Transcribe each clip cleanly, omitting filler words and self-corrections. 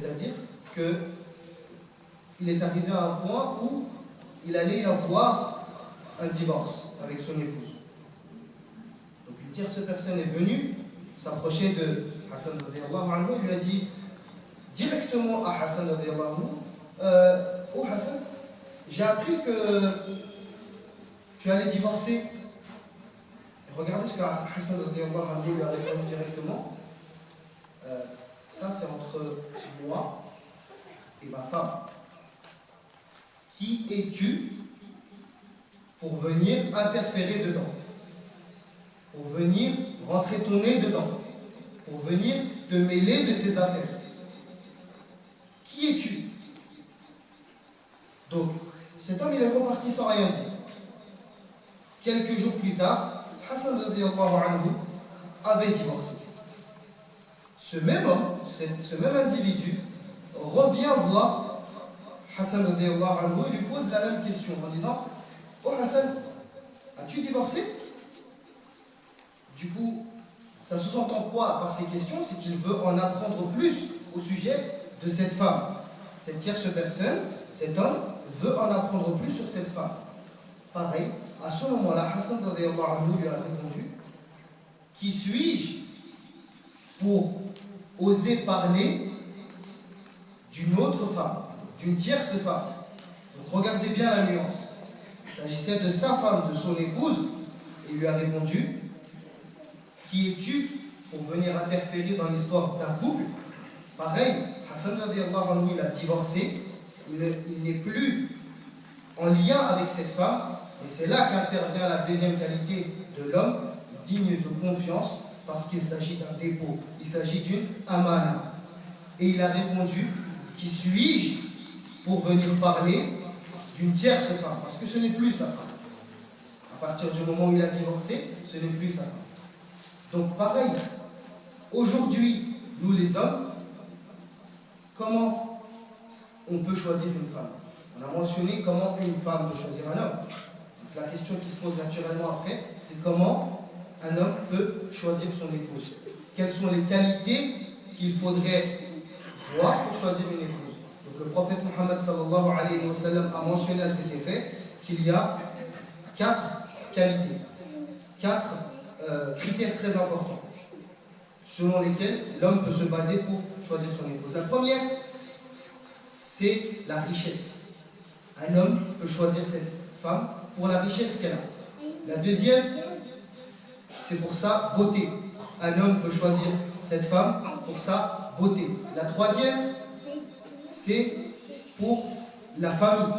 C'est-à-dire qu'il est arrivé à un point où il allait y avoir un divorce avec son épouse. Donc une tierce personne est venue s'approcher de Hassan radiyallahu anhu et lui a dit directement à Hassan radiyallahu anhu, oh Hassan, j'ai appris que tu allais divorcer. Et regardez ce que Hassan radiyallahu anhu lui a répondu directement. Ça c'est entre moi et ma femme. Qui es-tu pour venir interférer dedans? Pour venir rentrer ton nez dedans? Pour venir te mêler de ses affaires? Qui es-tu? Donc, cet homme il est reparti sans rien dire. Quelques jours plus tard, Hassan radiyallahu anhu avait divorcé. Ce même homme, ce même individu, revient voir Hassan radiyallahu anhu et lui pose la même question en disant: oh Hassan, as-tu divorcé? Du coup, ça sous-entend quoi par ces questions? C'est qu'il veut en apprendre plus au sujet de cette femme. Cette tierce personne, cet homme, veut en apprendre plus sur cette femme. Pareil, à ce moment-là, Hassan radiyallahu anhu lui a répondu: qui suis-je pour oser parler d'une autre femme, d'une tierce femme? Donc regardez bien la nuance. Il s'agissait de sa femme, de son épouse, et il lui a répondu: qui es-tu pour venir interférer dans l'histoire d'un couple? Pareil, Hassan radiyallahu anhu, il a divorcé, il n'est plus en lien avec cette femme, et c'est là qu'intervient la deuxième qualité de l'homme, digne de confiance, parce qu'il s'agit d'un dépôt, il s'agit d'une amana. Et il a répondu: qui suis-je pour venir parler d'une tierce femme? Parce que ce n'est plus sa femme. À partir du moment où il a divorcé, ce n'est plus sa femme. Donc pareil, aujourd'hui, nous les hommes, comment on peut choisir une femme? On a mentionné comment une femme peut choisir un homme. Donc la question qui se pose naturellement après, c'est comment un homme peut choisir son épouse. Quelles sont les qualités qu'il faudrait voir pour choisir une épouse? Donc le prophète Muhammad sallallahu alayhi wa sallam a mentionné à cet effet qu'il y a 4 qualités, 4 critères très importants selon lesquels l'homme peut se baser pour choisir son épouse. La première, c'est la richesse. Un homme peut choisir cette femme pour la richesse qu'elle a. La deuxième, c'est pour sa beauté. Un homme peut choisir cette femme pour sa beauté. La troisième, c'est pour la famille.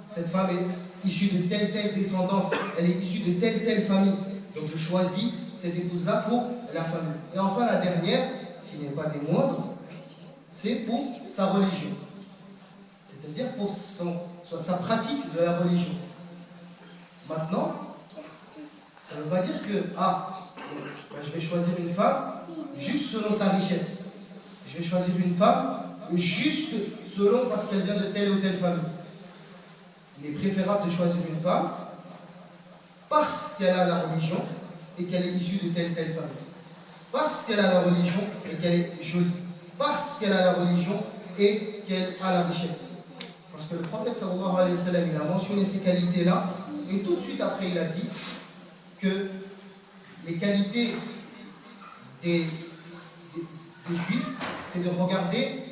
Cette femme est issue de telle descendance, elle est issue de telle famille. Donc je choisis cette épouse-là pour la famille. Et enfin la dernière, qui n'est pas des moindres, c'est pour sa religion. C'est-à-dire pour sa pratique de la religion. Maintenant, ça ne veut pas dire que je vais choisir une femme juste selon sa richesse. Je vais choisir une femme juste selon parce qu'elle vient de telle ou telle famille. Il est préférable de choisir une femme parce qu'elle a la religion et qu'elle est issue de telle famille. Parce qu'elle a la religion et qu'elle est jolie. Parce qu'elle a la religion et qu'elle a la richesse. Parce que le prophète sallallahu alayhi wa sallam, il a mentionné ces qualités-là et tout de suite après il a dit que les qualités des juifs, c'est de regarder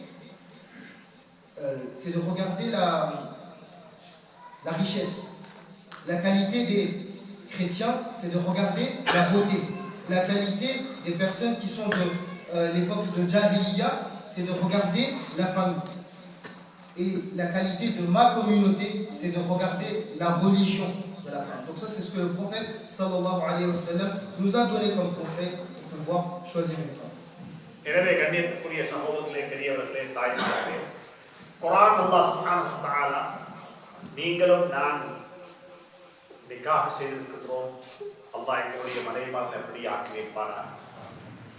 la richesse. La qualité des chrétiens, c'est de regarder la beauté. La qualité des personnes qui sont de l'époque de Jahiliya, c'est de regarder la famille. Et la qualité de ma communauté, c'est de regarder la religion de la femme. Donc ça, c'est ce que le prophète sallallahu alayhi wa sallam nous a donné comme conseil pour pouvoir choisir une femme. எனவே கண்ணியத்துக்குரிய சகோதரர்களே, பெரியவர்களே, தாய்மார்களே, குர்ஆன் அல்லாஹ் சுப்ஹானஹு வ தஆலா நீங்களும் நான் நிக்காஹ் செய்திருக்கிறோம், அல்லாஹ் எங்களுடைய மனைவிமார்கள் அப்படி ஆக்கி வைப்பானா.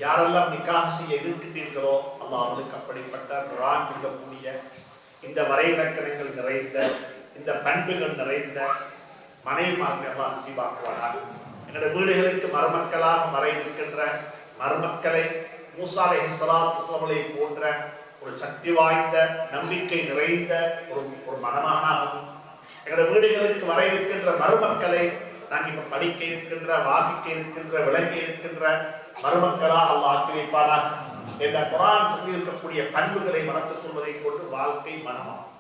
யாரெல்லாம் நிக்காஹ் செய்ய இருக்கிறீர்களோ அல்லாஹ் அவர்களுக்கு அப்படிப்பட்ட குர்ஆன் இருக்கக்கூடிய இந்த வரைவிலக்கணங்கள் நிறைந்த, இந்த பண்புகள் நிறைந்த மனைவிமார்கள் எல்லாம் நசீபாக்குவானா. என்னுடைய வீடுகளுக்கு மருமக்களாக வர இருக்கின்ற மருமக்களை மூசா அலைஹிஸ்ஸலாத்து வஸ்ஸலாமை போன்ற ஒரு ஒரு சக்தி வாய்ந்த நம்பிக்கை நிறைந்த ஒரு மணமகனாகவும் எங்களுடைய வீடுகளுக்கு வர இருக்கின்ற மருமக்களை நாங்கள் இப்ப படிக்க இருக்கின்ற வாசிக்க இருக்கின்ற விளங்க இருக்கின்ற மருமக்களா அல்லாஹ் ஆக்கி வைப்பானா. இந்த குர்ஆன் சொல்லி இருக்கக்கூடிய பண்புகளை வளர்த்துக் கொள்வதை கொண்டு வாழ்க்கை மனமாகும்.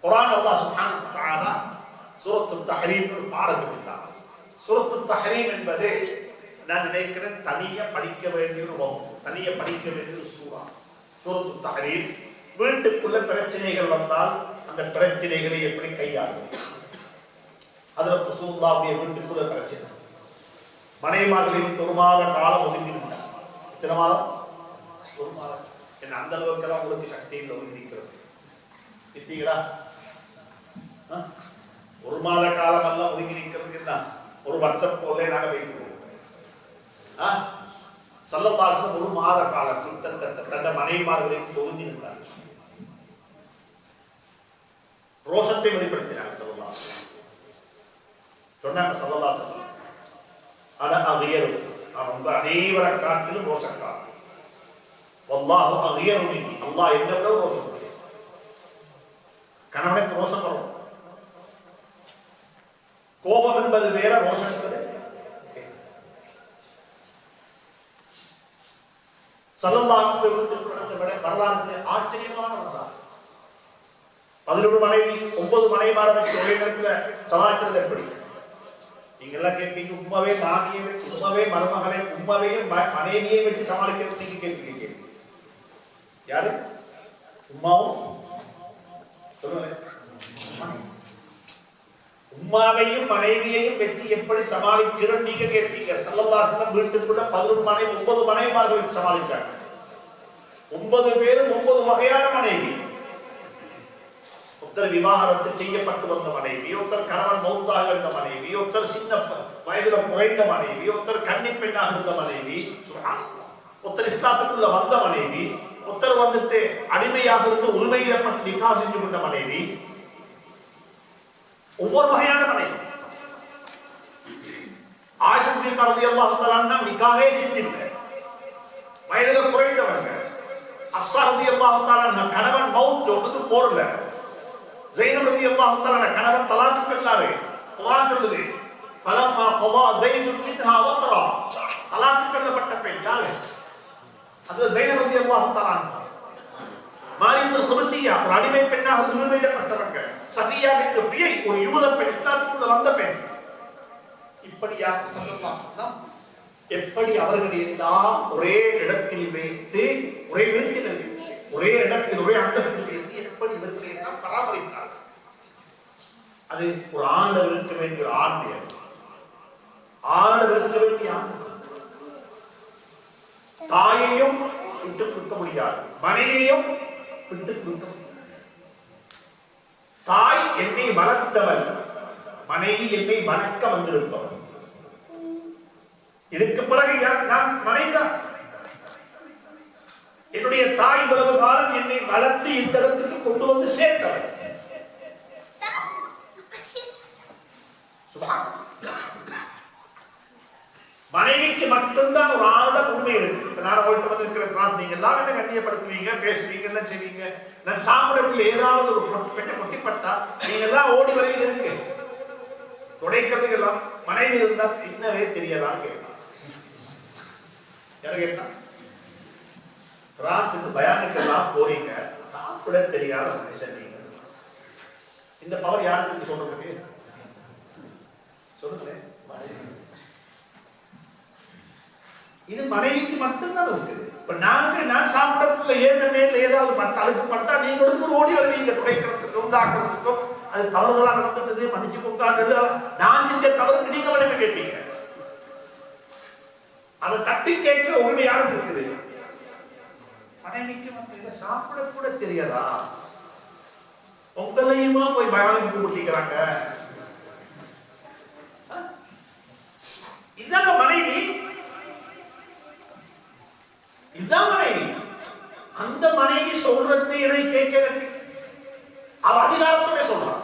குர்ஆன் அல்லாஹ் சுப்ஹானஹு வ தஆலா சூரத்துத் தஹ்ரீம் ஒரு பாடம் கொடுத்தார். சூரத்துத் தஹ்ரீம் என்பது நான் நினைக்கிறேன் தனியா படிக்க வேண்டிய ஒரு வகுப்பு, தனியா படிக்க வேண்டிய ஒரு சூரா. சூரத்துத் தஹ்ரீம் வீட்டுக்குள்ள பிரச்சனைகள் வந்தால் அந்த பிரச்சனைகளை எப்படி கையாளுவது, ஹஜ்ரத் ரசூலுல்லாஹ்வுடைய வீட்டுக்குள்ள பிரச்சனை, மனைவிமார்களின் ஒரு மாத காலம் ஒதுங்கிவிட்டார். எத்தனை மாதம்? ஒரு மாதம். என்ன அந்த அளவுக்கு எல்லாம் உங்களுக்கு சக்தியில் ஒதுங்கிக்கிறது நித்தீங்களா? ஒரு மாத காலம் எல்லாம் ஒதுங்கி நிற்கிறது என்ன ஒரு வாட்ஸ்அப் போல நாங்க வைக்கிறோம். ஸல்லல்லாஹு அலைஹி வஸல்லம் ஒரு மாத காலம் கிட்டத்தட்ட தன்னை மனைவிமார்களுக்கு ஒதுங்கி நின்றார். ரோஷத்தை வெளிப்படுத்தினார் ஸல்லல்லாஹு அலைஹி வஸல்லம். சொன்னாங்க ஸல்லல்லாஹு அலைஹி வஸல்லம், அன அகியரு, நான் உங்க அனைவரை காட்டிலும் ரோஷக்காரன். வல்லாஹு அகியரு மின்னி, அல்லாஹ் என்னை விட ரோஷம். கணவனுக்கு ரோஷம் வரும். கோபம் என்பது வேற, ரோஷம் என்பது ஸல்லல்லாஹு அலைஹி வஸல்லம் வரலாறு ஆச்சரியமான வரலாறு. 11 மனைவி 9 மனைவிமார வச்சு ஒரே நேரத்துல சமாளிக்கிறது எப்படி? நீங்க எல்லாம் கேட்பீங்க, உண்மையே மாமியை வச்சு, உண்மையே மருமகளை, உண்மையே மனைவியை வச்சு சமாளிக்கிறது நீங்க கேட்பீங்க. யாரு? உம்மாவும் சொல்லுங்க. உம்மாவையும் மனைவியையும் வச்சு எப்படி சமாளிக்கிறோம் நீங்க கேட்பீங்க. ஸல்லல்லாஹு அலைஹி வஸல்லம் வீட்டுக்குள்ள 11 மனைவி 9 மனைவிமார்கள் வச்சு சமாளிச்சாங்க. 9 பேரும் 9 வகையான மனைவி. ஒருத்தர் விவாகரத்து செய்யப்பட்டு வந்த மனைவி, ஒருத்தர் கணவன் மௌத்தாக இருந்த மனைவி, ஒருத்தர் சின்ன வயதுல குறைந்த மனைவி, ஒருத்தர் கன்னி பெண்ணாக இருந்த மனைவி, ஒருத்தர் இஸ்லாத்துக்குள்ள வந்த மனைவி, ஒருத்தர் வந்துட்டு அடிமையாக இருந்து உரிமையிடப்பட்டு நிக்காஹ் செஞ்சு கொண்ட மனைவி, ஒவ்வொரு வகையான மனைவி. ஆயிஷா ரலியல்லாஹு தஆலா அன்ஹா நிக்காஹே செஞ்சிருக்க, வயதுல குறைந்தவங்க. ஹஃப்ஸா ரலியல்லாஹு தஆலா அன்ஹா கணவன் மௌத் ஒன்று போறல. ஸைனப் ரலியல்லாஹு தஆலா கணவன் தலாக் சொன்னாரு. குர்ஆன் சொல்லுது, ஃபலம்மா கதா ஸைதுன் மின்ஹா வத்ரா, தலாக் சொல்லப்பட்ட பெண் யாரு? அது ஸைனப் ரலியல்லாஹு தஆலா அன்ஹா. மாரியத்துல் குர்தியா ஒரு அடிமை பெண்ணாக உரிமையிடப்பட்டவங்க. சஃபியா பின்த் ஹுயை ஒரு யூத பெண், இஸ்லாத்துக்குள்ள வந்த பெண். இப்படியாக ஸல்லல்லாஹு அலைஹி வஸல்லம் எப்படி அவர்கள் எல்லாம் ஒரே இடத்தில் வைத்து, ஒரே வீட்டில் வைத்து, ஒரே இடத்தில் ஒரே அந்தஸ்தில் வைத்து எப்படி இவர்களை எல்லாம் பராமரித்தார்கள். அது ஒரு ஆண்டவர் இருக்க வேண்டிய ஒரு ஆண்டு, ஆண்டவர் இருக்க வேண்டிய ஆண்டு. தாயையும் விட்டு கொடுக்க முடியாது, மனைவியையும் விட்டு கொடுக்க முடியாது. தாய் என்னை வளர்த்தவள், மனைவி என்னை வளர்க்க வந்திருப்பவள். இதுக்கு பிறகு நான் மனைவிதான். என்னுடைய தாய் இவ்வளவு காலம் என்னை வளர்த்து இந்த இடத்துக்கு கொண்டு வந்து சேர்த்தவள். மனைவிக்கு மட்டும்தான் ஒரு ஆழ்ந்த உரிமை இருக்கு. நான் அவள்கிட்ட வந்து இருக்கிற நீங்க எல்லாம் என்ன கண்ணியப்படுத்துவீங்க, பேசுவீங்க, என்ன செய்வீங்க. நான் சாப்பிடக்குள்ள ஏதாவது ஒரு பெண்ணை கொட்டிப்பட்டா நீங்க எல்லாம் ஓடி வரையில் இருக்கு துடைக்கிறதுக்கு எல்லாம். மனைவி இருந்தா தின்னவே தெரியலாம் கேட்கலாம். யாரும் கேட்டா பிரான்ஸுக்கு பயானுக்கு எல்லாம் போறீங்க, சாப்பிட தெரியாத மனுஷன் நீங்க. இந்த பவர் யாருக்கு சொல்றதுக்கு சொல்லுங்க. இது மனைவிக்கு மட்டும்தான் இருக்குது. இப்ப நான் சாப்பிடக்குள்ள ஏற்கனவே ஏதாவது அழுக்கு பட்டா நீங்க ஒரு ஓடி வருவீங்க துடைக்கிறதுக்கும் உண்டாக்குறதுக்கும். அது தவறுதலா நடந்துட்டது, மன்னிச்சு கொண்டாடு. நான் செஞ்ச தவறுக்கு நீங்க மனைவி கேட்பீங்க. அதை தட்டி கேட்கிற உரிமை யாருக்கு இருக்குது? மனைவிக்கு மட்டும். இதை சாப்பிட கூட தெரியாதா? உங்களையுமா போய் பயானுக்கு கூப்பிட்டுக்கிறாங்க. இதாங்க மனைவி, இதுதான் மனைவி. அந்த மனைவி சொல்றது என்னை கேட்க அவ அதிகாரத்தோட சொல்றான்.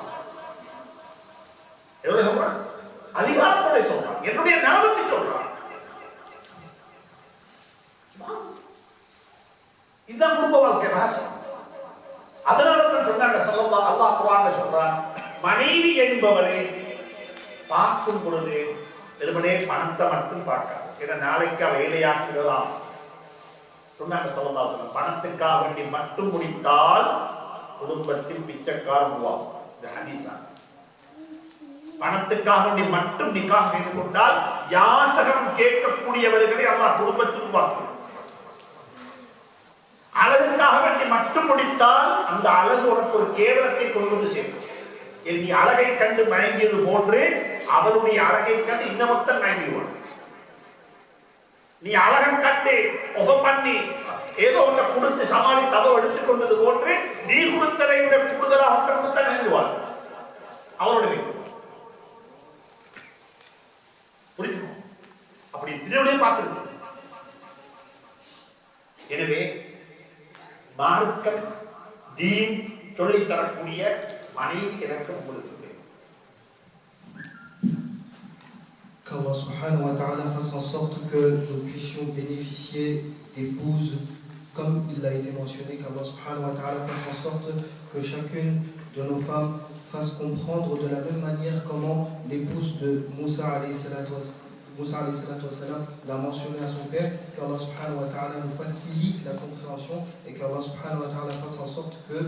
எவ்வளவு சொல்றான்? அதிகாரத்தோட சொல்றான். என்னுடைய நலவுக்கு சொல்றான். இதுதான் குடும்ப வாழ்க்கை ரகசியம். சொன்னாங்க ஸல்லல்லாஹு அல்லாஹ் குர்ஆன்ல சொல்றான், மனைவி என்பவரை பார்க்கும் பொழுது வெறுமனே பணத்தை மட்டும் பார்க்காது. ஏன்னா நாளைக்கு அவ வேலையாக்கிடலாம் சொன்னாங்க ஸல்லல்லாஹு அலைஹி வஸல்லம். பணத்துக்காக வேண்டி மட்டும் முடித்தால் குடும்பத்தில் பிச்சைக்காரன் உருவாகும். இந்த ஹதீஸா பணத்துக்காக வேண்டி மட்டும் நிக்காஹ் செய்து கொண்டால் யாசகம் கேட்கக்கூடியவர்களை அல்லாஹ் குடும்பத்தில் உருவாக்கும். அழகுக்காக வேண்டி மட்டும் முடித்தால் அந்த அழகு உனக்கு ஒரு கேவலத்தை கொண்டு வந்து சேர்க்கும். நீ அழகை கண்டு மயங்கியது போன்று அவளுடைய அழகை கண்டு இன்னமொத்தம் மயங்கிடுவான். நீ அழகை கண்டு ஒஃப பண்ணி ஏதோ ஒன்றை கொடுத்து சமாளித்து அவ எடுத்துக் கொண்டது போன்று நீ கொடுத்ததை விட கூடுதலாக ஒன்றை கொடுத்தா நின்றுவாள் அவரோட வீட்டு. புரியுது? அப்படி திருவிழையே பார்த்திருக்கு. எனவே மார்க்கம் தீன் சொல்லித் தரக்கூடிய மனைவி எனக்கு உங்களுக்கு qu'Allah subhanahu wa ta'ala fasse en sorte que nous puissions bénéficier d'épouses comme il a été mentionné, qu'Allah subhanahu wa ta'ala fasse en sorte que chacune de nos femmes fasse comprendre de la même manière comment l'épouse de Moussa alayhi salatu wassalam l'a mentionné à son père, qu'Allah subhanahu wa ta'ala nous facilite la compréhension et qu'Allah subhanahu wa ta'ala fasse en sorte que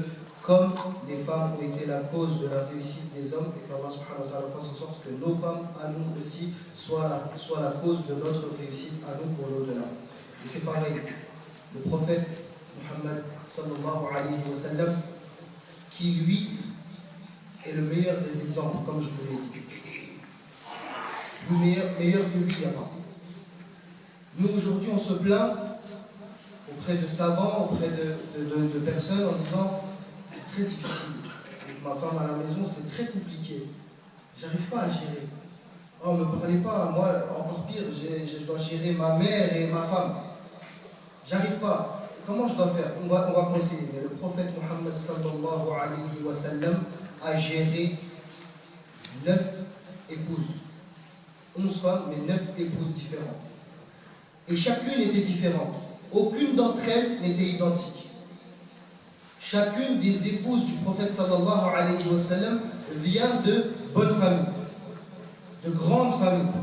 comme les femmes ont été la cause de la réussite des hommes, et qu'Allah subhanahu wa ta'ala fasse en sorte que nos femmes à nous aussi soient la cause de notre réussite à nous pour l'au-delà. Et c'est pareil, le prophète Muhammad sallallahu alayhi wa sallam, qui lui est le meilleur des exemples, comme je vous l'ai dit. Le meilleur que lui, il n'y a pas. Nous aujourd'hui on se plaint auprès de savants, auprès de personnes en disant c'est très difficile. Avec ma femme à la maison, c'est très compliqué. J'arrive pas à gérer. Oh, ne me parlez pas, moi, encore pire, je dois gérer ma mère et ma femme. J'arrive pas. Comment je dois faire? On va conseiller. Le prophète Muhammad sallallahu alayhi wa sallam a géré 9 épouses. 11 femmes, mais 9 épouses différentes. Et chacune était différente. Aucune d'entre elles n'était identique. Chacune des épouses du prophète sallallahu alayhi wa sallam vient de bonnes familles, de grandes familles.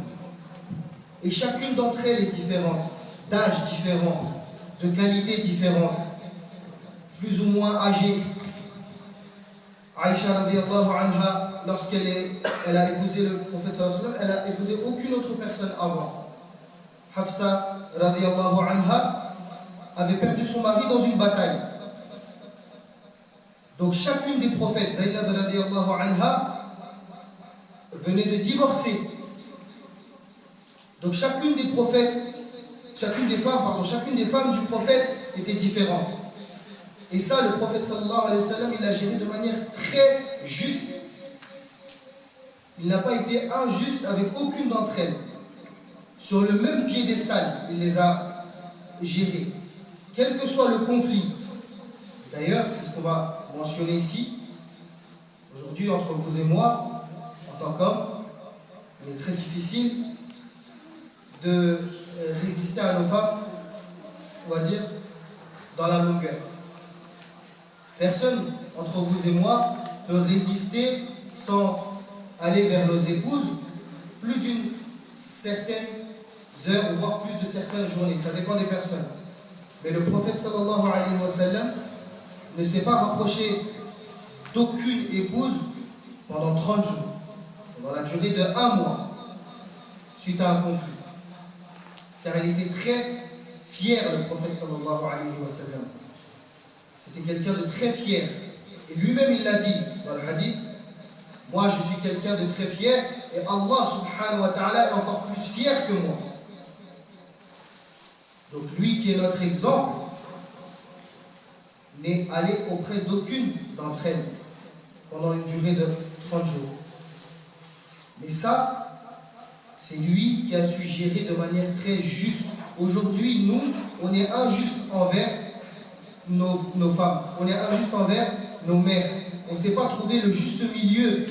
Et chacune d'entre elles est différente, d'âge différent, de qualité différente, plus ou moins âgée. Aïcha radiallahu anha, lorsqu'elle a épousé le prophète sallallahu alayhi wa sallam, elle a épousé aucune autre personne avant. Hafsa radiallahu anha avait perdu son mari dans une bataille. Donc chacune des prophètes, Zaynab radiallahu anha, venait de divorcer. Donc chacune des femmes du prophète était différente. Et ça, le prophète sallallahu alayhi wa sallam, il l'a géré de manière très juste. Il n'a pas été injuste avec aucune d'entre elles. Sur le même piédestal, il les a gérées. Quel que soit le conflit. D'ailleurs, c'est ce qu'on va mentionner ici. Aujourd'hui, entre vous et moi, en tant qu'homme, il est très difficile de résister à nos femmes, on va dire, dans la longueur. Personne, entre vous et moi, peut résister sans aller vers nos épouses plus d'une certaine heure, voire plus de certaines journées. Ça dépend des personnes. Mais le prophète sallallahu alayhi wa sallam ne s'est pas rapproché d'aucune épouse pendant 30 jours, pendant la durée de 1 mois, suite à un conflit. Car il était très fier, le prophète sallallahu alayhi wa sallam. C'était quelqu'un de très fier. Et lui-même, il l'a dit dans le hadith, moi je suis quelqu'un de très fier, et Allah subhanahu wa ta'ala est encore plus fier que moi. Donc lui qui est notre exemple, n'est allé auprès d'aucune d'entre elles pendant une durée de 30 jours. Mais ça, c'est lui qui a su gérer de manière très juste. Aujourd'hui, nous, on est injuste envers nos femmes, on est injuste envers nos mères. On ne sait pas trouver le juste milieu.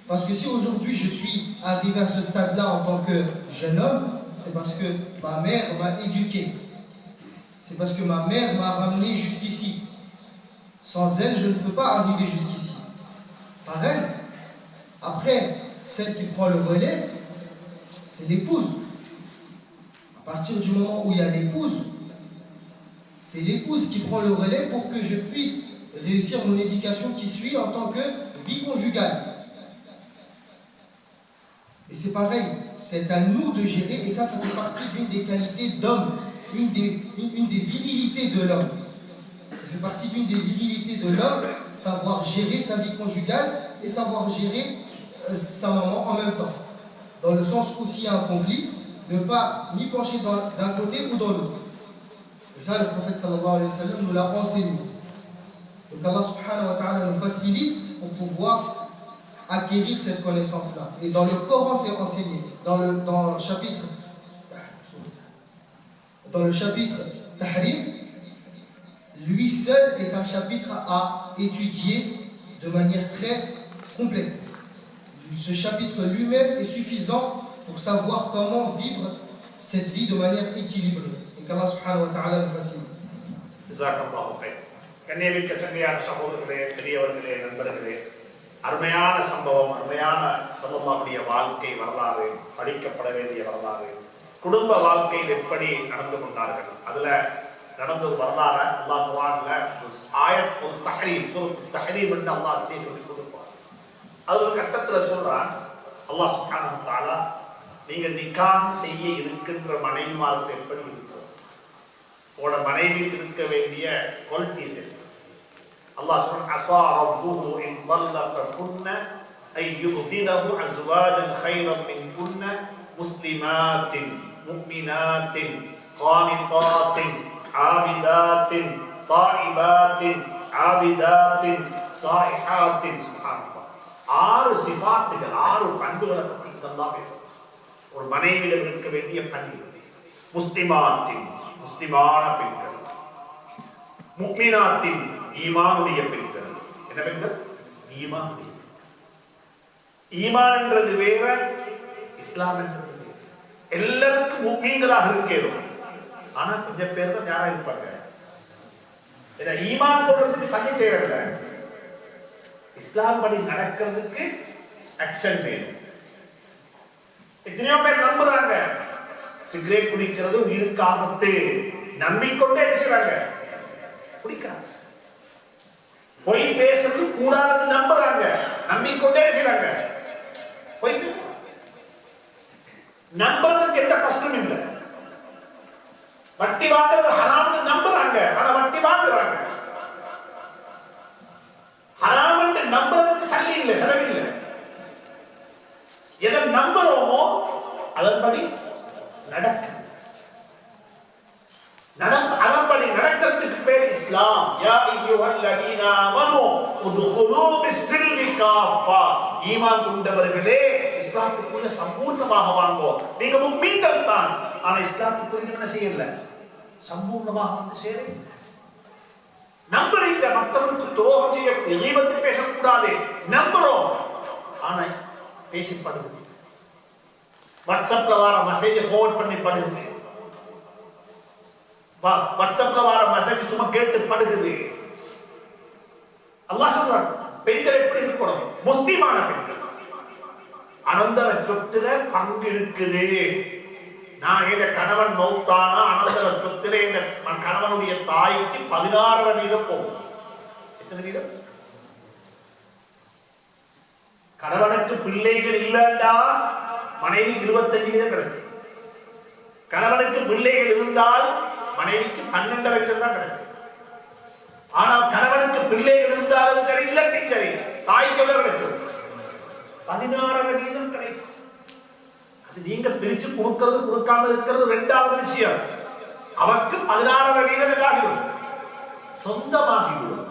Parce que si aujourd'hui je suis arrivé à ce stade-là en tant que jeune homme, c'est parce que ma mère m'a éduqué. C'est parce que ma mère m'a ramené jusqu'ici. Sans elle, je ne peux pas arriver jusqu'ici. Pareil. Après, celle qui prend le relais, c'est l'épouse. À partir du moment où il y a l'épouse, c'est l'épouse qui prend le relais pour que je puisse réussir mon éducation qui suit en tant que vie conjugale. Et c'est pareil, c'est à nous de gérer, et ça fait partie d'une des qualités d'homme, une des virilités de l'homme. Ça fait partie d'une des virilités de l'homme, savoir gérer sa vie conjugale et savoir gérer sa maman en même temps. Dans le sens où s'il y a un conflit, ne pas ni pencher d'un côté ou dans l'autre. Et ça, le prophète sallallahu alayhi wa sallam nous l'a enseigné. Donc Allah subhanahu wa ta'ala nous facilite pour pouvoir acquérir cette connaissance-là. Et dans le Coran, c'est enseigné. Dans le chapitre Tahrim, lui seul est un chapitre à étudier de manière très complète. Ce chapitre lui-même est suffisant pour savoir comment vivre cette vie de manière équilibrée. Et qu'Allah subhanahu wa ta'ala nous facilite. ஜஸாக்கல்லாஹு கைர். கண்ணியமிக்க சங்கையான சகோதரர்களே, பெரியவர்களே, நண்பர்களே, அருமையான சம்பவம், அருமையான ஸல்லல்லாஹுடைய வாழ்க்கை வரலாறு, படிக்கப்பட வேண்டிய வரலாறு, குடும்ப வாழ்க்கையில் எப்படி நடந்து கொண்டார்கள், அதுல நடந்த ஒரு வரலாறு அல்லாஹ் குர்ஆன்ல ஆயத் ஒரு தஹரீம், சூரத் தஹரீம் என்று அல்லாஹ் சொல்லி கொடுப்பார். அது ஒரு கட்டத்துல சொல்றான் அல்லாஹ் சுப்ஹானஹு வ தஆலா, நீங்க நிக்காஹ் செய்ய இருக்கின்ற மனைவிமாருக்கு எப்படி இருக்கும், உங்களோட மனைவிக்கு இருக்க வேண்டிய குவாலிட்டிஸ் என்ன. அல்லாஹ் சொல்றான், அஸா ரப்புஹு இன் ضلقكن أن يبدله أزواجا خيرا منكن مسلمات مؤمنات قانتات عابدات طائبات عابدات صائحات. சுப்ஹானல்லாஹ். 6 சிஃபாத்துகள், 6 பண்புகளை பற்றி அல்லாஹ் பேசுறான். ஒரு மனைவியிடம் இருக்க வேண்டிய பண்பு. முஸ்லிமாத்தின், முஸ்லிமான பெண்கள். முஃமினாத்தின், ஈமானுடைய பெண்கள். என்ன பெண்கள்? ஈமானுடைய. ஈமான் என்றது வேற, இஸ்லாம் என்றது வேற. எல்லாருக்கும் முஃமின்களாக இருக்கணும். ஆனா கொஞ்சம் பேர் தான் யாரா இருப்பாங்க. இத ஈமான் போடுறதுக்கு சக்தி தேவையில்லை. இஸ்லாம் படி நடக்கிறதுக்கு ஆக்ஷன் வேணும். எத்தனையோ பேர் நம்புறாங்க, சிகரெட் குடிக்கிறது உயிருக்கு ஆபத்து, நம்பிக்கொண்டே இருக்கிறாங்க, குடிக்கிறாங்க. பொய் பேசுறது கூடாதுன்னு நம்புறாங்க, நம்பிக்கொண்டே இருக்கிறாங்க, பொய் பேசுறாங்க. நம்புறதுக்கு எந்த கஷ்டம் இல்லை. வட்டி வாங்குறது ஹராம்னு நம்புறாங்க, ஆனா வட்டி வாங்குறாங்க. ஹராம் நம்புறதுக்கு சல்லி இல்லை, செலவில்லை. எதை நம்புறோமோ அதன்படி நடக்க, அதன்படி நடக்கிறதுக்கு பேர் இஸ்லாம். யா அய்யுஹல்லதீன ஆமனூ உத்குலூ பிஸ்ஸில்மி காஃபா. ஈமான் கொண்டவர்களே, இஸ்லாத்துக்குள்ள சம்பூர்ணமாக வாங்கோ. நீங்க முஃமின்கள் தான், ஆனா இஸ்லாத்துக்குள்ள என்ன செய்யல, சம்பூர்ணமாக வந்து சேருங்க. நம்புறீங்க, மற்றவருக்கு துரோகம் செய்ய, இறைவத்தை பேசக்கூடாது, நம்புறோம், ஆனா பேசி படுது. வாட்ஸ்அப்ல வர மெசேஜ் ஃபார்வர்ட் பண்ணி படுது, வாட்ஸ்அப்ல வர மெசேஜ் சும்மா கேட்டு படுகுது. அல்லாஹ் சொல்றான், பெண்கள் எப்படி இருக்கணும்? முஸ்லிமான பெண்கள். அனந்தர சொத்துல பங்கு இருக்குது. நான் எங்க கணவன் மௌத்தானா அனந்தர சொத்துல எங்க கணவனுடைய தாய்க்கு 16% போகும். எத்தனை வீதம்? கணவனுக்கு பிள்ளைகள் இல்லைண்டா மனைவிக்கு 25% கிடைக்கும். கணவனுக்கு பிள்ளைகள் இருந்தால் மனைவிக்கு 12% தான் கிடைக்கும். ஆனால் கணவனுக்கு பிள்ளைகள் இருந்தாலும் சரி, இல்லைன்னு சரி, தாய்க்கு எவ்வளவு கிடைக்கும்? 16% கிடைக்கும். அது நீங்க பிரிச்சு கொடுக்கிறது கொடுக்காம இருக்கிறது இரண்டாவது விஷயம். அவருக்கு 16% ஆகிவிடும், சொந்தமாகிவிடும்.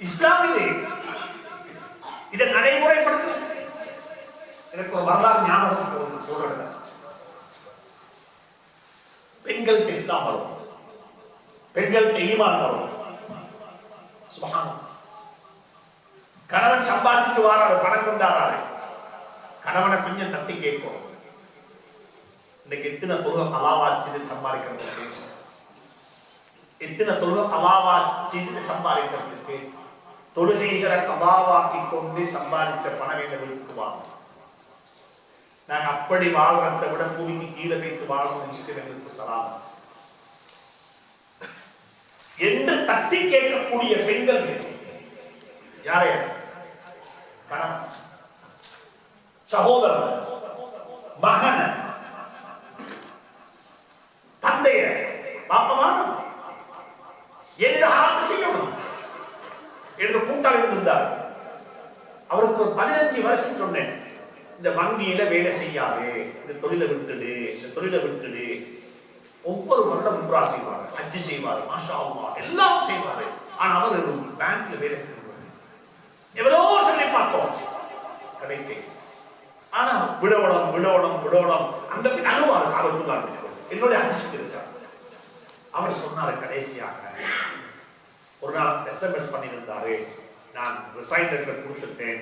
இஸ்லாமிலே இதை நடைமுறைப்படுத்துறது. எனக்கு ஒரு வரலாறு ஞாபகம் சொல்றேன். பெண்களுக்கு இஸ்லாம் வரும், பெண்களுக்கு ஈமான் வரும். சுப்ஹானல்லாஹ். கணவன் சம்பாதிச்சு வாராரு, பணம் கொண்டாரு, கணவனை கொஞ்சம் தட்டி கேட்கும், இன்னைக்கு எத்தனை பொருள் அலாவாச்சு சம்பாதிக்கிறது. எத்தனை தொழுகை கலாவா செய்து சம்பாதிக்கிறதுக்கு தொழுகைகளை கலாவாக்கி கொண்டு சம்பாதித்த பணம் எங்க வீட்டுக்கு வாங்க. நாங்க அப்படி வாழ்றதை விட பூமிக்கு கீழே வைத்து வாழணும் எங்களுக்கு சலாம் என்று தட்டி கேட்கக்கூடிய பெண்கள் யாரே? கணவன், சகோதரன், மகன், தந்தைய, பாப்பமான எந்த ஆராய்ச்சி செய்யணும் என்று கூட்டாளி இருந்தார். அவருக்கு ஒரு 15 வருஷம் சொன்னேன், இந்த வங்கியில வேலை செய்யாதே, இந்த தொழிலை விட்டுடு, இந்த தொழிலை விட்டுடு. ஒவ்வொரு வருடம் உம்ரா செய்வாரு, ஹஜ் செய்வாரு, மாஷா அல்லாஹ் எல்லாம் செய்வாரு. ஆனா அவர் பேங்க்ல வேலை செய்வாரு. எவ்வளவோ சொல்லி பார்த்தோம், கிடைக்க. ஆனா விடோடம் விடோடம் விடோடம் அந்த அனுவாரு அவர் என்னுடைய ஹஜ் இருக்கார். அவர் சொன்னாரு கடைசியாக ஒரு நாள் SMS பண்ணியிருந்தாரு, நான் ரிசைன் லெட்டர் கொடுத்துட்டேன்,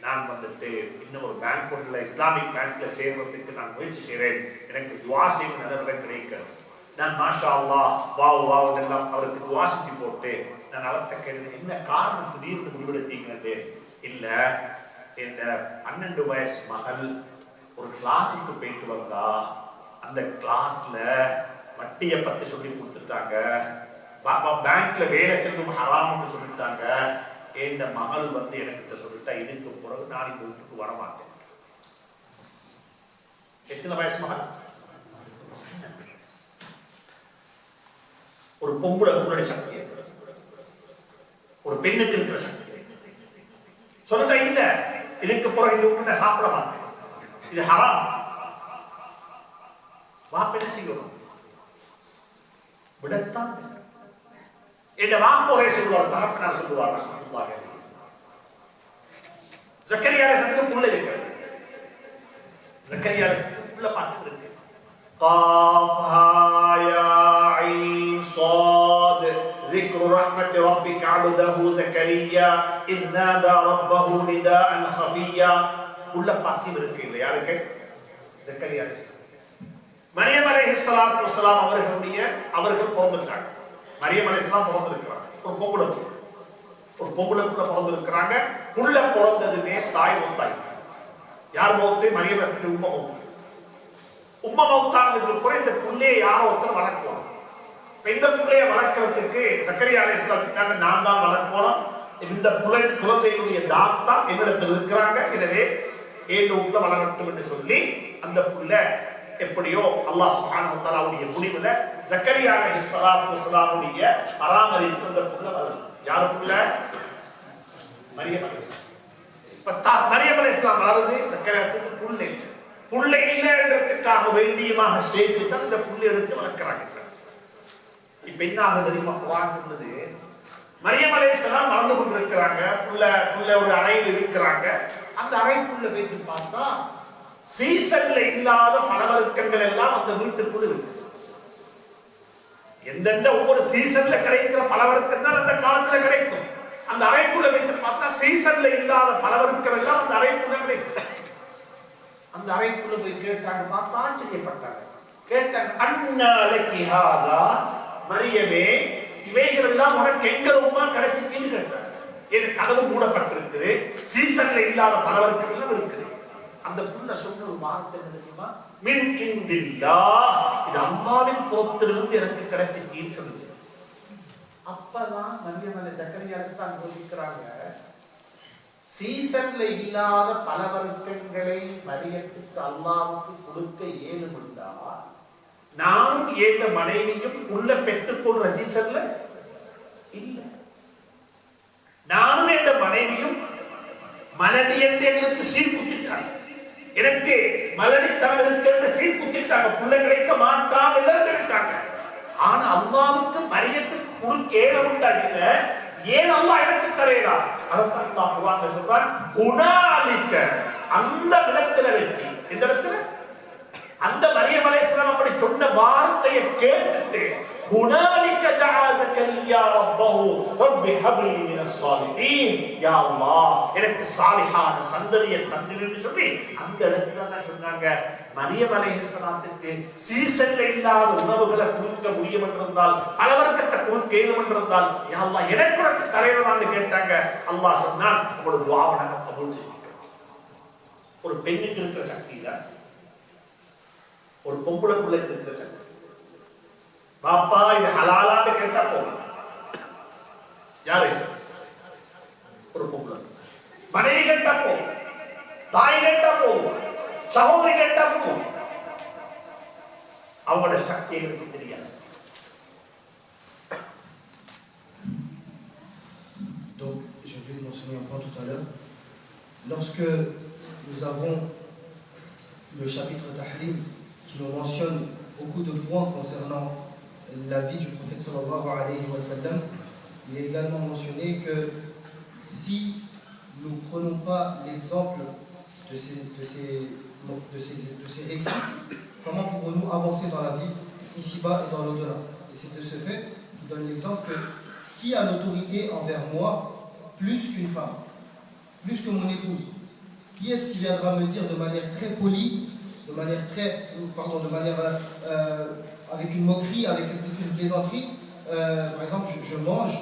நான் வந்துட்டு இன்னும் ஒரு பேங்க் ஒன்றில் இஸ்லாமிக் பேங்க்ல சேர்றதுக்கு நான் முயற்சி செய்கிறேன், எனக்கு துவா செய்யும் நிலவரம் கிடைக்கும். நான் மாஷா அல்லாஹ் வாவ் வாவ் எல்லாம் அவருக்கு துவா செஞ்சு போட்டு நான் அவர்கிட்ட கேட்டேன், என்ன காரணம் திடீர்னு முடிவெடுத்தீங்கன்னு. இல்ல, இந்த 12 வயசு மகள் ஒரு கிளாஸுக்கு போயிட்டு வந்தா, அந்த கிளாஸ்ல வட்டியை பத்தி சொல்லி கொடுத்துட்டாங்க, பாப்பா பேங்க்ல வேலை செய்யணும் ஹராம்னு சொல்லிட்டாங்க. இந்த மகள் வந்து எனக்கு சொல்லிட்டா, இதுக்கு பிறகு நான் இந்த வீட்டுக்கு வரமாட்டேன். எத்தனை வயசு மகள்? ஒரு பொம்பளை உங்களுடைய சக்தி, ஒரு பெண்ணுக்கு இருக்கிற சக்தி சொல்லுங்க. இல்ல, இதுக்கு பிறகு இந்த வீட்டு நான் சாப்பிட மாட்டேன், இது ஹராம். வாப்ப என்ன செய்யணும்? விடத்தான். என் வாப்போரே சொல்லுவார், தகப்பனார் சொல்லுவார், ஜக்கரியா அலைஹிஸ்ஸலாம் உள்ள இருக்கிறது. ஜக்கரியா அலைஹிஸ்ஸலாம் உள்ள பார்த்து இருக்கு. காஃப் ஹா யா ஐன் ஸாத் ذكر رحمة ربك عبده زكريا إذ نادى ربه نداء خفيا. உள்ள பார்த்து இருக்கு. இல்ல யாருக்கு? ஜக்கரியா அலைஹிஸ்ஸலாம். மரியம் அலைஹிஸ்ஸலாத்து வஸ்ஸலாம் அவர்கள் பிறந்துட்டாங்க. மரியம் அலைஹிஸ்ஸலாம் பிறந்திருக்கிறாங்க. ஒரு பொம்பளைக்குள்ள பிறந்திருக்கிறாங்க. உள்ள பிறந்ததுமே தாய் மௌத்தாய். யார் மௌத்து? மரியம் அலைஹிஸ்ஸலாம் உம்மா மௌத்து. உம்மா மௌத்தானதுக்கு பிறகு இந்த புள்ளையை யாரோ ஒருத்தர் வளர்க்குவாங்க. இந்த புள்ளைய வளர்க்கறதுக்கு ஜக்கரியா அலைஹிஸ்ஸலாம் நான் தான் வளர்க்கணும், இந்த குழந்தையுடைய தாத்தா என்னிடத்தில் இருக்கிறாங்க, எனவே ஏழு வீட்டுல வளரட்டும் என்று சொல்லி அந்த புள்ள எப்படியோ அல்லாஹ் சுப்ஹானஹு வ தஆலாவுடைய முடிவுல ஜக்கரியா அலைஹிஸ்ஸலாத்து வஸ்ஸலாமுடைய பராமரிப்பு அந்த புள்ள வளரும். யார் புள்ள? மரியம் அலைஹிஸ்ஸலாம். இப்ப மரியம் அலைஹிஸ்ஸலாம் வளருது, ஜக்கரியாவுக்கு புள்ள இல்லைன்றதுக்காக வேண்டியமாக சேர்த்து தான் இந்த புள்ள எடுத்து வளர்க்கிறாங்க. இப்ப என்ன ஆகுது தெரியுமா? குர்ஆன் சொல்லுது, மரியம் அலைஹிஸ்ஸலாம் வளர்ந்து கொண்டிருக்கிறாங்க, புள்ள ஒரு அறையில் இருக்கிறாங்க. அந்த அறைக்குள்ள போயிட்டு பார்த்தா சீசன்ல இல்லாத பலவர்க்கங்கள் எல்லாம் அந்த வீட்டுக்குள்ள இருக்கு. எந்தெந்த ஒவ்வொரு சீசன்ல கிடைக்கிற பலவர்க்கம் தான் அந்த காலத்துல கிடைக்கும். அந்த அறைக்குள்ள போயிட்டு பார்த்தா சீசன்ல இல்லாத பலவர்க்கம் எல்லாம் அந்த அறைக்குள்ள கிடைக்கும். அந்த அறைக்குள்ள போய் கேட்டாங்க, பார்த்தா ஆச்சரியப்பட்டாங்க. கேட்டாங்க, அன்னா லகி ஹாதா, மரியமே இவைகள் எல்லாம் உனக்கு எங்க ரொம்ப கிடைச்சிச்சுன்னு கேட்டாங்க. ஏன்னா கதவு மூடப்பட்டிருக்குது, சீசன்ல இல்லாத பலவர்க்கம் எல்லாம் இருக்குது. அந்த புள்ள சொன்ன ஒரு வார்த்தை தெரியுமா? மின் இந்தில்லாஹ், இது அல்லாஹ்வின் புறத்திலிருந்து எனக்கு கிடைச்சிச்சுன்னு சொல்லுது. அப்பதான் மரியம் அலைஹிஸ்ஸலாம் ஜக்கரியா அலைஹிஸ்ஸலாம் யோசிக்கிறாங்க, சீசன்ல இல்லாத பலவர்க்கங்களை மரியத்துக்கு அல்லாஹ்வுக்கு கொடுக்க ஏழுமுண்டா, நானும் ஏற்ற மனைவியும் உள்ள பெற்றுக்கொள்ற சீசன்ல இல்ல. நானும் என்ற மனைவியும் மலடி என்று எங்களுக்கு சீர்குத்திட்டாங்க, எனக்கு மலடித்தனம் இருக்கின்ற சீர்குத்திட்டாங்க, பிள்ளை கிடைக்க மாட்டாங்க இருக்காங்க. ஆனா அல்லாஹ்வுக்கு மரியத்துக்கு கொடுக்க ஏழுமுண்டாங்க. ஏன் அல்லாஹ் எனக்கு தரேரா? அதைத்தான் அல்லாஹ் குர்ஆன்ல சொல்றான், ஹுனாலிக, அந்த இடத்துல வச்சு. இந்த இடத்துல அந்த மரியம் அலைஹிஸ்ஸலாம் அப்படி சொன்ன வார்த்தையை கேட்டுட்டு, ஹுனாலிக தஆ ஜக்கரியா ரப்பஹு ரப்பி ஹப்லி மினஸ் ஸாலிஹீன், யா அல்லாஹ் எனக்கு சாலிஹான சந்ததியை தந்திருன்னு சொல்லி அந்த இடத்துல தான் சொன்னாங்க, மரியம் அலைஹிஸ்ஸலாத்துக்கு சீசன்ல இல்லாத உணவுகளை கொடுக்க முடியும் என்றிருந்தால் பலவர்க்கத்தை கொடுக்க இயலும் என்றிருந்தால் யா அல்லாஹ் எனக்கு தரையிலான்னு கேட்டாங்க. அல்லாஹ் சொன்னான் உங்களோட துஆவை நாங்க கபூல் செய்கிறோம். ஒரு பெண்ணுக்கு இருக்கிற சக்தியில ஒரு பொம்பளை பிள்ளைக்கு இருக்கிற சக்தி. பாப்பா இது ஹலாலான்னு கேட்டா போகும். யாரு? ஒரு பொம்பளை. மனைவி கேட்டா போகும், தாய் கேட்டா போகும், சகோதரி கேட்டா போகும். அவங்களோட சக்தி எனக்கு தெரியாது. Donc, j'ai oublié de mentionner un point tout à l'heure. Lorsque nous avons le chapitre Tahrim qui nous mentionne beaucoup de points concernant la vie du prophète sallallahu alayhi wa sallam, il est également mentionné que si nous ne prenons pas l'exemple de ces récits, comment pouvons-nous avancer dans la vie, ici-bas et dans l'au-delà? Et c'est de ce fait qu'il donne l'exemple que qui a l'autorité envers moi plus qu'une femme, plus que mon épouse? Qui est-ce qui viendra me dire de manière très polie, de manière avec une moquerie, avec une plaisanterie, par exemple, je mange,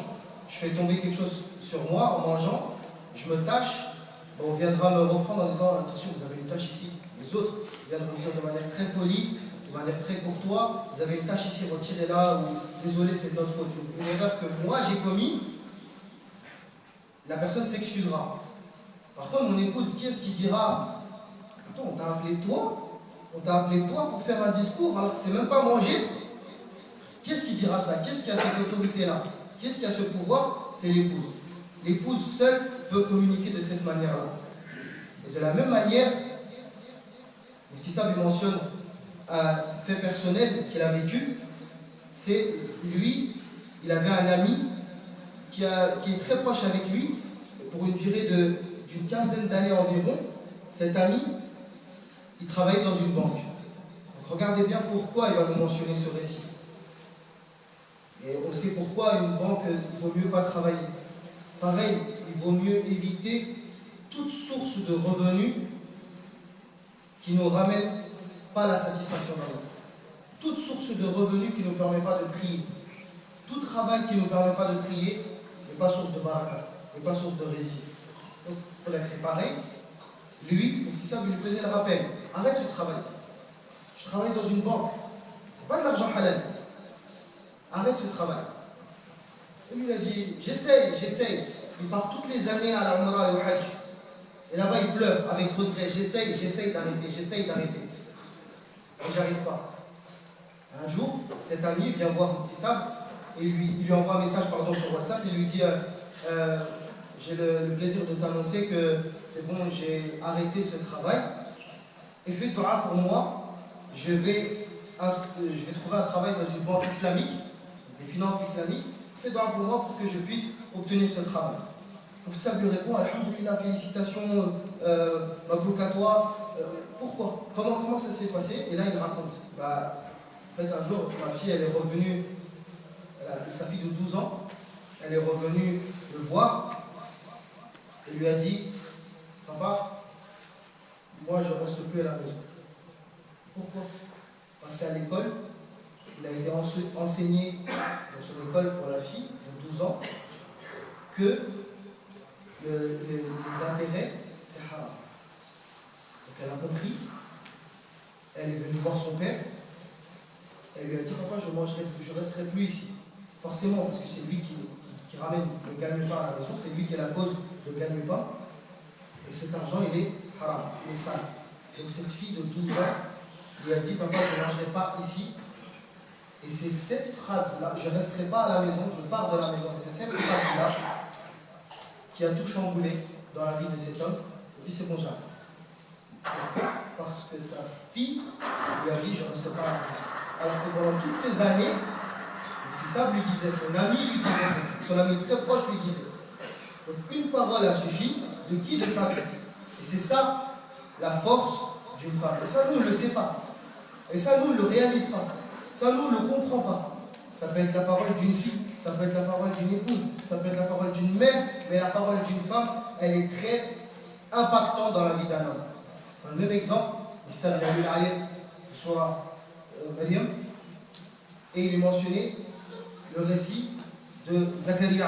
je fais tomber quelque chose sur moi en mangeant, je me tâche, on viendra me reprendre en disant attention, vous avez une tâche ici. Les autres viennent me dire de manière très polie, de manière très courtoise, vous avez une tâche ici, retirez-la, ou désolé, c'est notre faute. Une erreur que moi j'ai commis, la personne s'excusera. Par contre, mon épouse, qui est-ce qui dira attends, on t'a appelé toi pour faire un discours alors que c'est même pas manger? Qui est-ce qui dira ça? Qui est-ce qui a cette autorité-là? Qui est-ce qui a ce pouvoir? C'est l'épouse. L'épouse seule peut communiquer de cette manière-là. Et de la même manière, Mufti Sab mentionne un fait personnel qu'il a vécu. C'est lui, il avait un ami qui est très proche avec lui, pour une durée d'une quinzaine d'années environ. Cet ami, il travaillait dans une banque. Donc regardez bien pourquoi il va nous mentionner ce récit. Et on sait pourquoi une banque, il vaut mieux pas travailler. Pareil, il vaut mieux éviter toute source de revenus qui ne nous ramène pas la satisfaction d'Allah. Toute source de revenus qui ne nous permet pas de prier. Tout travail qui ne nous permet pas de prier n'est pas source de baraka, n'est pas source de réussite. Donc, c'est pareil. Lui, ça lui faisait le rappel. Arrête ce travail. Tu travailles dans une banque. C'est pas de l'argent halal. Arrête ce travail. Et lui, il a dit, j'essaye. Il part toutes les années à la Umrah et au Hajj. Et là-bas, il pleure avec regret. J'essaye d'arrêter. Et j'arrive pas. Un jour, cet ami vient voir Mufti Sab et il lui envoie un message sur WhatsApp. Il lui dit, j'ai le plaisir de t'annoncer que c'est bon, j'ai arrêté ce travail. Et fais dua pour moi. Je vais trouver un travail dans une banque islamique, des finances islamiques. Fais dua pour moi pour que je puisse obtenir ce travail. Donc ça lui répond, alhamdoulilah, félicitations, mabrouk à toi. Pourquoi? Comment ça s'est passé? Et là il raconte. En fait, un jour, ma fille, elle est revenue, sa fille de 12 ans, elle est revenue le voir. Et lui a dit, papa, moi je ne reste plus à la maison. Pourquoi? Parce qu'à l'école, il a été enseigné dans son école pour la fille de 12 ans que les intérêts, c'est haram. Donc elle a compris, elle est venue voir son père, elle lui a dit, papa, je ne resterai plus ici. Forcément, parce que c'est lui qui ramène le gagne-pain à la maison, c'est lui qui est la cause de gagne-pain. Et cet argent, il est haram, il est sale. Donc cette fille de 12 ans lui a dit, papa, je ne mangerai pas ici. Et c'est cette phrase-là, je ne resterai pas à la maison, je pars de la maison. Et c'est cette phrase-là qui a tout chamboulé dans la vie de cet homme. Il dit, c'est bon, j'arrête. Pourquoi? Parce que sa fille lui a dit, je ne reste pas à la maison. Alors que pendant toutes ces années, ça lui disait, son ami lui disait, son ami très proche lui disait. Donc une parole a suffi de qui? De sa fille. Et c'est ça la force d'une femme. Et ça, nous, on ne le sait pas. Et ça, nous, on ne le réalise pas. Ça, nous, on ne le comprend pas. Ça peut être la parole d'une fille, ça peut être la parole d'une épouse, ça peut être la parole d'une mère, mais la parole d'une femme, elle est très impactante dans la vie d'un homme. Dans le même exemple, ça, il a eu l'ayat soit Maryam, et il est mentionné le récit de Zacharia